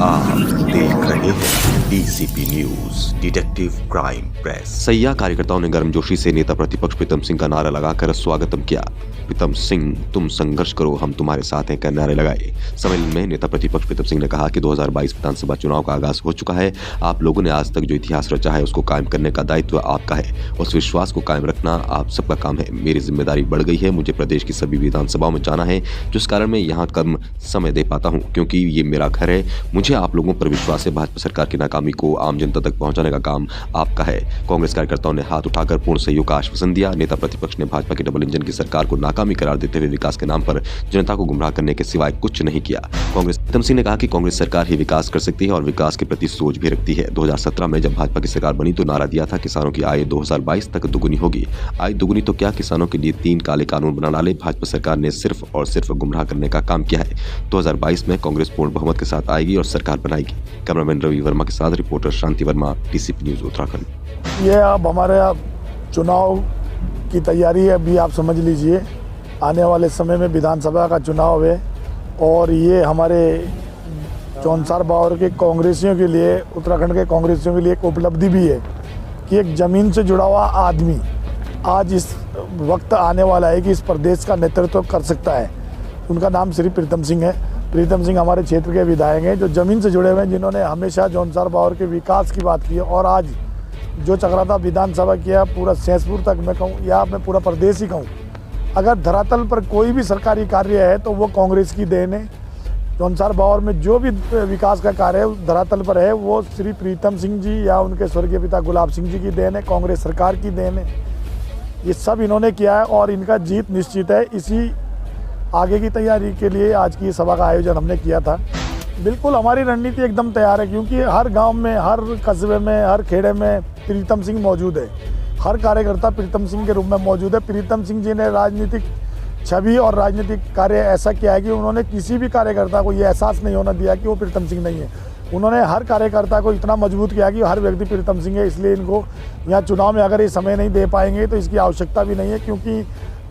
आप देख रहे हैं DCP news detective crime press. सैया कार्यकर्ताओं ने गर्मजोशी से नेता प्रतिपक्ष प्रीतम सिंह का नारा लगाकर स्वागतम किया। प्रीतम सिंह, तुम संघर्ष करो, हम तुम्हारे साथ हैं, कर नारे लगाए। सम्मेलन में नेता प्रतिपक्ष प्रीतम सिंह ने कहा कि 2022 विधानसभा चुनाव का आगाज हो चुका है। आप लोगों ने आज तक जो इतिहास रचा है उसको कायम करने का दायित्व आपका है। उस विश्वास को कायम रखना आप सबका काम है। मेरी जिम्मेदारी बढ़ गई है। मुझे प्रदेश की सभी विधानसभाओं में जाना है, जिस कारण मैं यहाँ कम समय दे पाता हूँ, क्योंकि ये मेरा घर है। मुझे आप लोगों पर विश्वास है। भाजपा सरकार की नाकामी को आम जनता तक पहुंचाने का काम आपका है। कांग्रेस कार्यकर्ताओं ने हाथ उठाकर पूर्ण सहयोग का आश्वासन दिया। नेता प्रतिपक्ष ने भाजपा की डबल इंजन की सरकार को नाकामी करार देते हुए विकास के नाम पर जनता को गुमराह करने के सिवाय कुछ नहीं किया। कांग्रेस प्रीतम सिंह ने कहा कि कांग्रेस सरकार ही विकास कर सकती है और विकास के प्रति सोच भी रखती है। 2017 में जब भाजपा की सरकार बनी तो नारा दिया था किसानों की आय 2022 तक दुगुनी होगी। आय दुगुनी तो क्या, किसानों के लिए 3 काले कानून बना डाले। भाजपा सरकार ने सिर्फ और सिर्फ गुमराह करने का काम किया है। 2022 में कांग्रेस पूर्ण बहुमत के साथ आएगी और सरकार बनाएगी। कैमरामैन रवि वर्मा के साथ रिपोर्टर शांति वर्मा, डीसीपी न्यूज उत्तराखंड। ये अब हमारे चुनाव की तैयारी है। अभी आप समझ लीजिए आने वाले समय में विधानसभा का चुनाव है और ये हमारे चौनसार बावर के कांग्रेसियों के लिए, उत्तराखंड के कांग्रेसियों के लिए एक उपलब्धि भी है कि एक ज़मीन से जुड़ा हुआ आदमी आज इस वक्त आने वाला है कि इस प्रदेश का नेतृत्व कर सकता है। उनका नाम श्री प्रीतम सिंह है। प्रीतम सिंह हमारे क्षेत्र के विधायक हैं जो ज़मीन से जुड़े हुए हैं, जिन्होंने हमेशा चौनसार बावर के विकास की बात की है। और आज जो चक्राता विधानसभा किया, पूरा सहसपुर तक मैं कहूँ या मैं पूरा प्रदेश ही कहूँ, अगर धरातल पर कोई भी सरकारी कार्य है तो वो कांग्रेस की देन है। चौनसार बावर में जो भी विकास का कार्य धरातल पर है वो श्री प्रीतम सिंह जी या उनके स्वर्गीय पिता गुलाब सिंह जी की देन है, कांग्रेस सरकार की देन है। ये सब इन्होंने किया है और इनका जीत निश्चित है। इसी आगे की तैयारी के लिए आज की सभा का आयोजन हमने किया था। बिल्कुल हमारी रणनीति एकदम तैयार है, क्योंकि हर गांव में, हर कस्बे में, हर खेड़े में प्रीतम सिंह मौजूद है। हर कार्यकर्ता प्रीतम सिंह के रूप में मौजूद है। प्रीतम सिंह जी ने राजनीतिक छवि और राजनीतिक कार्य ऐसा किया है कि उन्होंने किसी भी कार्यकर्ता को ये एहसास नहीं होना दिया कि वो प्रीतम सिंह नहीं है। उन्होंने हर कार्यकर्ता को इतना मजबूत किया कि हर व्यक्ति प्रीतम सिंह है। इसलिए इनको यहाँ चुनाव में अगर ये समय नहीं दे पाएंगे तो इसकी आवश्यकता भी नहीं है, क्योंकि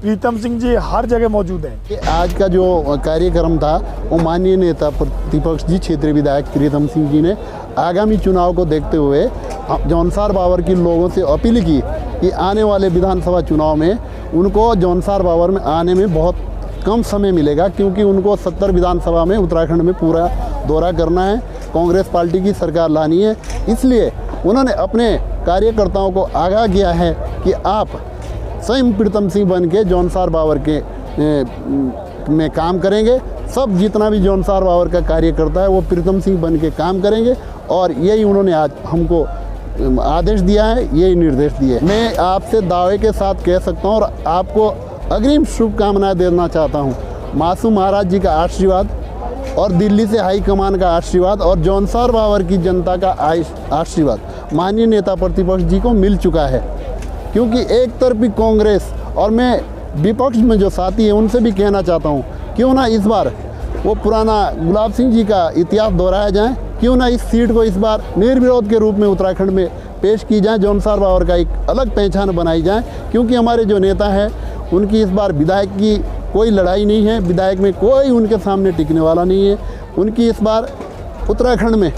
प्रीतम सिंह जी हर जगह मौजूद हैं। आज का जो कार्यक्रम था वो माननीय नेता प्रतिपक्ष जी, क्षेत्रीय विधायक प्रीतम सिंह जी ने आगामी चुनाव को देखते हुए चौनसार बावर के लोगों से अपील की कि आने वाले विधानसभा चुनाव में उनको चौनसार बावर में आने में बहुत कम समय मिलेगा, क्योंकि उनको 70 विधानसभा में उत्तराखंड में पूरा दौरा करना है, कांग्रेस पार्टी की सरकार लानी है। इसलिए उन्होंने अपने कार्यकर्ताओं को आगाह किया है कि आप स्वयं प्रीतम सिंह बन के चौनसार बावर के में काम करेंगे। सब जितना भी चौनसार बावर का कार्यकर्ता है वो प्रीतम सिंह बन के काम करेंगे और यही उन्होंने आज हमको आदेश दिया है, यही निर्देश दिए। मैं आपसे दावे के साथ कह सकता हूँ और आपको अग्रिम शुभकामनाएं देना चाहता हूँ। मासूम महाराज जी का आशीर्वाद और दिल्ली से हाईकमान का आशीर्वाद और चौनसार बावर की जनता का आशीर्वाद माननीय नेता प्रतिपक्ष जी को मिल चुका है, क्योंकि एक तरफी कांग्रेस और मैं विपक्ष में जो साथी हैं उनसे भी कहना चाहता हूं, क्यों ना इस बार वो पुराना गुलाब सिंह जी का इतिहास दोहराया जाए, क्यों ना इस सीट को इस बार निर्विरोध के रूप में उत्तराखंड में पेश की जाए, चौनसार बावर का एक अलग पहचान बनाई जाए। क्योंकि हमारे जो नेता हैं उनकी इस बार विधायक की कोई लड़ाई नहीं है, विधायक में कोई उनके सामने टिकने वाला नहीं है। उनकी इस बार उत्तराखंड में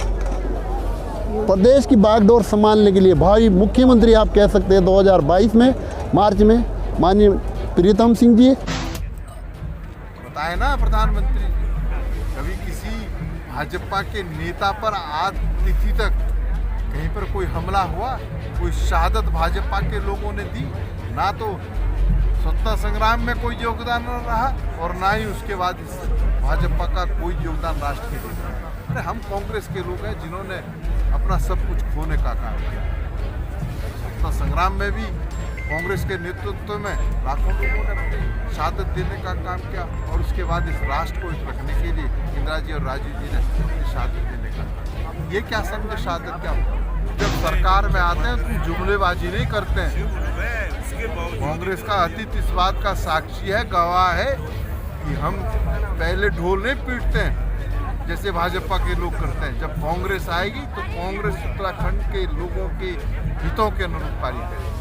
प्रदेश की बागडोर संभालने के लिए भावी मुख्यमंत्री आप कह सकते हैं 2022 में मार्च में माननीय प्रीतम सिंह जी। बताए ना प्रधानमंत्री जी, कभी किसी भाजपा के नेता पर आज तिथि तक कहीं पर कोई हमला हुआ, कोई शहादत भाजपा के लोगों ने दी? ना तो स्वतंत्रता संग्राम में कोई योगदान न रहा और ना ही उसके बाद इस भाजपा का कोई योगदान राष्ट्र के लिए। अरे हम कांग्रेस के लोग हैं जिन्होंने अपना सब कुछ खोने का काम किया। स्वतंत्रता संग्राम में भी कांग्रेस के नेतृत्व में लाखों लोगों ने अपनी शहादत देने का काम किया और उसके बाद इस राष्ट्र को रखने के लिए इंदिरा जी और राजीव जी ने अपनी शहादत देने का काम। ये क्या समझे शहादत क्या? जब सरकार में आते हैं तो जुमलेबाजी नहीं करते हैं। कांग्रेस का अतीत इस बात का साक्षी है, गवाह है कि हम पहले ढोल नहीं पीटते हैं जैसे भाजपा के लोग करते हैं। जब कांग्रेस आएगी तो कांग्रेस उत्तराखंड के लोगों के हितों के अनुरूप कार्य करेगी।